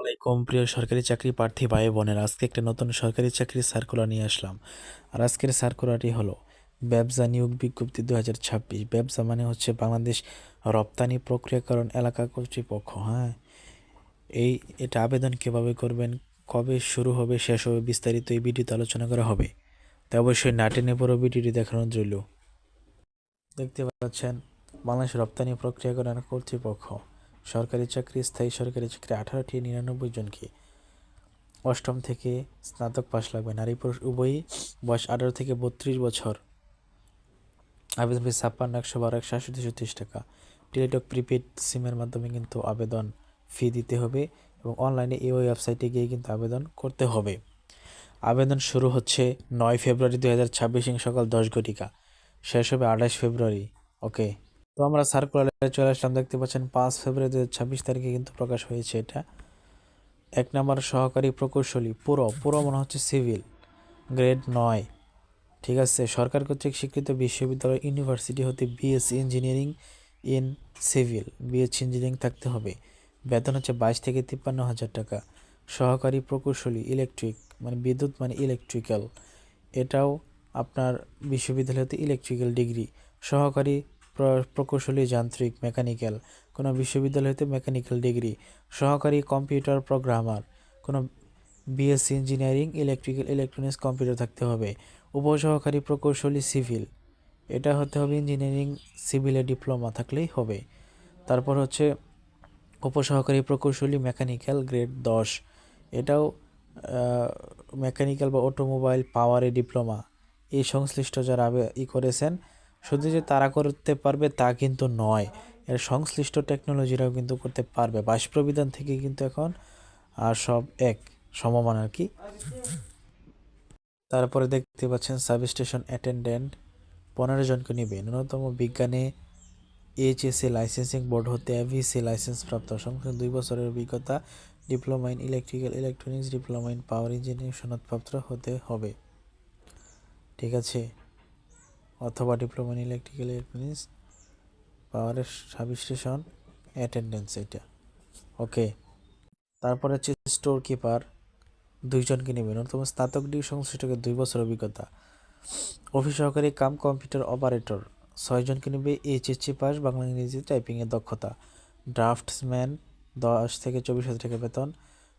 আলাইকুম প্রিয় সরকারি চাকরি প্রার্থী ভাই বোনেরা, আজকে একটা নতুন সরকারি চাকরির সার্কুলার নিয়ে আসলাম। আর আজকের সার্কুলারটি হলো ব্যবসা নিয়োগ বিজ্ঞপ্তি 2026। ব্যবসা মানে হচ্ছে বাংলাদেশ রপ্তানি প্রক্রিয়াকরণ এলাকা কর্তৃপক্ষ। হ্যাঁ, এটা আবেদন কিভাবে করবেন, কবে শুরু হবে, শেষ হবে, বিস্তারিত এই ভিডিওতে আলোচনা করা হবে। তাই অবশ্যই না টেনে পুরো ভিডিওটি দেখানোর রইল। দেখতে পাচ্ছেন, বাংলাদেশ রপ্তানি প্রক্রিয়াকরণ কর্তৃপক্ষ সরকারি চাকরি, স্থায়ী সরকারি চাকরি 18টি 99 জনকে। অষ্টম থেকে স্নাতক পাশ লাগবে, নারী পুরুষ উভয়ই, বয়স 18 থেকে 32 বছর। আবেদন ফি 56,112,137 টাকা। টেলিটক প্রিপেড সিমের মাধ্যমে কিন্তু আবেদন ফি দিতে হবে এবং অনলাইনে এই ওয়েবসাইটে গিয়ে কিন্তু আবেদন করতে হবে। আবেদন শুরু হচ্ছে 9 ফেব্রুয়ারি 2026 সকাল 10 ঘটিকা, শেষ হবে 28 ফেব্রুয়ারি। ওকে, তো আমরা সার্কুলারে চলে আসলাম। দেখতে পাচ্ছেন 5 ফেব্রুয়ারি 2026 তারিখে কিন্তু প্রকাশ হয়েছে এটা। 1 নম্বর সহকারী প্রকৌশলী, পুরো মনে হচ্ছে সিভিল, গ্রেড 9। ঠিক আছে, সরকার কর্তৃক স্বীকৃত বিশ্ববিদ্যালয় ইউনিভার্সিটি হতে BSc engineering in civil, BSc engineering থাকতে হবে। বেতন হচ্ছে 22 থেকে 53,000 টাকা। সহকারী প্রকৌশলী ইলেকট্রিক, মানে বিদ্যুৎ মানে ইলেকট্রিক্যাল, এটাও আপনার বিশ্ববিদ্যালয় হতে ইলেকট্রিক্যাল ডিগ্রি। সহকারী প্রকৌশলী যান্ত্রিক মেকানিক্যাল, কোনো বিশ্ববিদ্যালয় হতে মেকানিক্যাল ডিগ্রি। সহকারী কম্পিউটার প্রোগ্রামার, কোনো BSc engineering electrical electronics computer থাকতে হবে। উপসহকারী প্রকৌশলী সিভিল, এটা হতে হবে ইঞ্জিনিয়ারিং সিভিলে ডিপ্লোমা থাকলেই হবে। তারপর হচ্ছে উপসহকারী প্রকৌশলী মেকানিক্যাল, গ্রেড 10, এটাও মেকানিক্যাল বা অটোমোবাইল পাওয়ারে ডিপ্লোমা। এই সংশ্লিষ্ট যারা করেছেন, শুধু যে তারা করতে পারবে তা কিন্তু নয়, এর সংশ্লিষ্ট টেকনোলজিরাও কিন্তু করতে পারবে। বাষ্পবিধান থেকে কিন্তু এখন আর সব এক সমমান আর কি। তারপরে দেখতে পাচ্ছেন সাবস্টেশন অ্যাটেন্ডেন্ট, 15 জনকে নিবে। ন্যূনতম বিজ্ঞানে এইচএসসি লাইসেন্সিং বোর্ড হতে এভিসি লাইসেন্স প্রাপ্ত, সংখ্যা 2 বছরের অভিজ্ঞতা, diploma in electrical electronics, diploma in power engineering সনদপ্রাপ্ত হতে হবে। ঠিক আছে, অথবা ডিপ্লোমা ইন ইলেকট্রিক্যাল ইলেকট্রনিক্স পাওয়ারের সাবস্টেশন অ্যাটেন্ডেন্স এটা। ওকে, তারপরে হচ্ছে স্টোর কিপার, 2 জনকে নেবে। ন্যূনতম স্নাতক ডিগ্রি সংশ্লিষ্টকে 2 বছর অভিজ্ঞতা। অফিস সহকারী কাম কম্পিউটার অপারেটর, 6 জনকে নেবে। এইচএসসি পাস, বাংলা ইংরেজি টাইপিংয়ের দক্ষতা। ড্রাফটসম্যান, 10 থেকে 24,000 টাকা বেতন।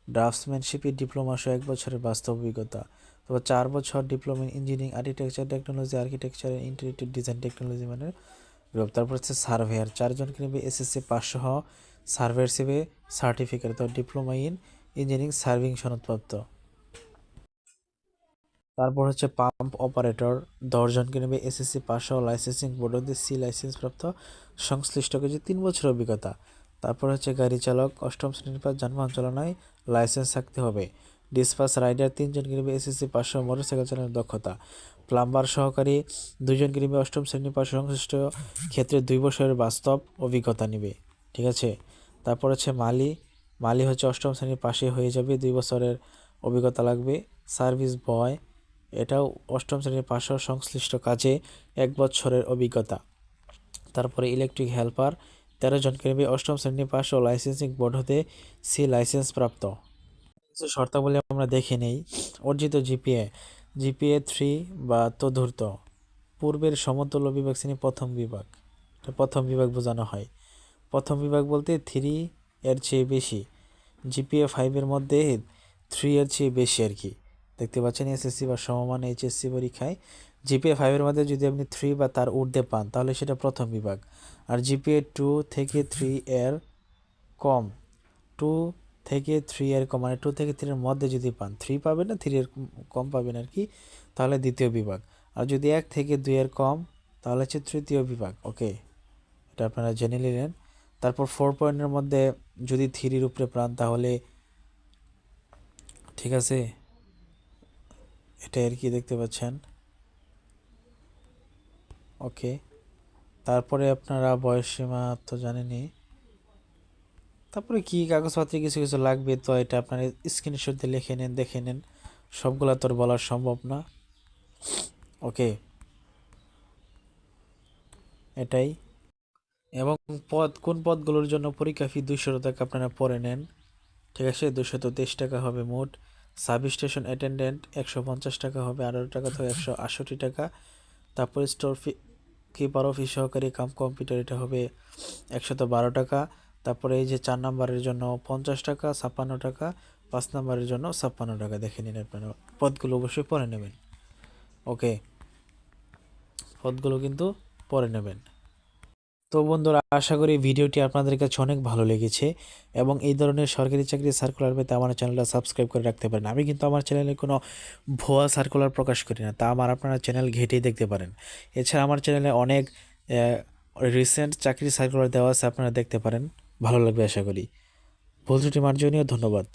ড্রাফটসম্যানশিপে ডিপ্লোমা সহ 1 বছরের বাস্তব অভিজ্ঞতা। তবে 4 বছর diploma in engineering architecture technology, architecture interactive design technology মানে গ্রুপ। তারপর হচ্ছে সার্ভেয়ার, 4 জনকে নেবে। এসএসসি পাস সহ সার্ভেয়ারশিপে সার্টিফিকেট, তো ডিপ্লোমা ইন ইঞ্জিনিয়ারিং সার্ভিং সনদপ্রাপ্ত। তারপর হচ্ছে পাম্প অপারেটর, 10 জনকে নেবে। এসএসসি পাস সহ লাইসেন্সিং বোর্ড হতে সি লাইসেন্স প্রাপ্ত, সংশ্লিষ্ট কিছু 3 বছর অভিজ্ঞতা। তারপর হচ্ছে গাড়ি চালক, 8ম শ্রেণীর পাস, যানবাহন চালনায় লাইসেন্স থাকতে হবে। ডিসপাস রাইডার, 3 জনকে নেবে। এসএসসি পাস সহ মোটরসাইকেল চালানোর দক্ষতা। প্লাম্বার সহকারী, 2 জনকে নেবে। 8ম শ্রেণীর পাস, সংশ্লিষ্ট ক্ষেত্রে 2 বছরের বাস্তব অভিজ্ঞতা নেবে। ঠিক আছে, তারপর হচ্ছে মালি হচ্ছে 8ম শ্রেণীর পাশে হয়ে যাবে, 2 বছরের অভিজ্ঞতা লাগবে। সার্ভিস বয়, এটাও 8ম শ্রেণীর পাশ সংশ্লিষ্ট কাজে 1 বছরের অভিজ্ঞতা। তারপরে ইলেকট্রিক হেল্পার, 13 জনকে নেবে। 8ম শ্রেণীর পাশ ও লাইসেন্সিং বোর্ড হতে সি লাইসেন্স প্রাপ্ত। কিছু শর্তাবলী আমরা দেখে নেই। অর্জিত জিপিএ 3 বা তদূর্ধ্ব। পূর্বের সমতুল্য বিভাগ শ্রেণী প্রথম বিভাগ, এটা প্রথম বিভাগ বোঝানো হয়। প্রথম বিভাগ বলতে 3 এর চেয়ে বেশি। জিপিএ 5 এর মধ্যে 3 এর চেয়ে বেশি আর কি। দেখতে পাচ্ছেন এসএসসি বা সমমান এইচএসসি পরীক্ষায় জিপিএ 5 এর মধ্যে যদি আপনি 3 বা তার ঊর্ধ্বে পান তাহলে সেটা প্রথম বিভাগ। আর জিপিএ 2 থেকে 3 এর কম, 2 থেকে 3 এর কম মানে 2 থেকে 3 এর মধ্যে যদি পান, 3 পাবেন না, 3 এর কম পাবেন আর কি, তাহলে দ্বিতীয় বিভাগ। আর যদি 1 থেকে 2 এর কম তাহলে হচ্ছে তৃতীয় বিভাগ। ওকে, এটা আপনারা জেনে নিলেন। তারপর 4 পয়েন্টের মধ্যে যদি 3 এর উপরে পান তাহলে, ঠিক আছে, এটা আর কি দেখতে পাচ্ছেন। ওকে, তারপরে আপনারা বয়সসীমা তো জানেনই। তারপরে কি কাগজপত্রে কিছু কিছু লাগবে, তো এটা আপনারা স্ক্রিনশট দিয়ে লিখে নেন, দেখে নেন, সবগুলা তো আর বলা সম্ভব না। ওকে, এটাই। এবং কোন পদগুলোর জন্য পরীক্ষা ফি 200 টাকা আপনারা পড়ে নেন। ঠিক আছে, 223 টাকা হবে মোট। সাব স্টেশন অ্যাটেন্ডেন্ট 150 টাকা হবে, 18 টাকা থেকে 168 টাকা। তারপর স্টোর কিপার অফিস সহকারী কাম কম্পিউটার, এটা হবে 112 টাকা। তারপরে এই যে 4 নম্বরের জন্য 50 টাকা, 56 টাকা। 5 নম্বরের জন্য 56 টাকা। দেখে নিন আপনারা, পদগুলো অবশ্যই পরে নেবেন। ওকে, পদগুলো কিন্তু পরে নেবেন। তো বন্ধুরা, আশা করি ভিডিওটি আপনাদের কাছে অনেক ভালো লেগেছে, এবং এই ধরনের সরকারি চাকরির সার্কুলার পেতে আমার চ্যানেলটা সাবস্ক্রাইব করে রাখতে পারেন। আমি কিন্তু আমার চ্যানেলে কোনো ভুয়া সার্কুলার প্রকাশ করি না, তা আপনারা চ্যানেল ঘেঁটেই দেখতে পারেন। এছাড়া আমার চ্যানেলে অনেক রিসেন্ট চাকরির সার্কুলার দেওয়া আছে, আপনারা দেখতে পারেন, ভালো লাগবে আশা করি। ভুল ত্রুটি মার্জনীয়, ধন্যবাদ।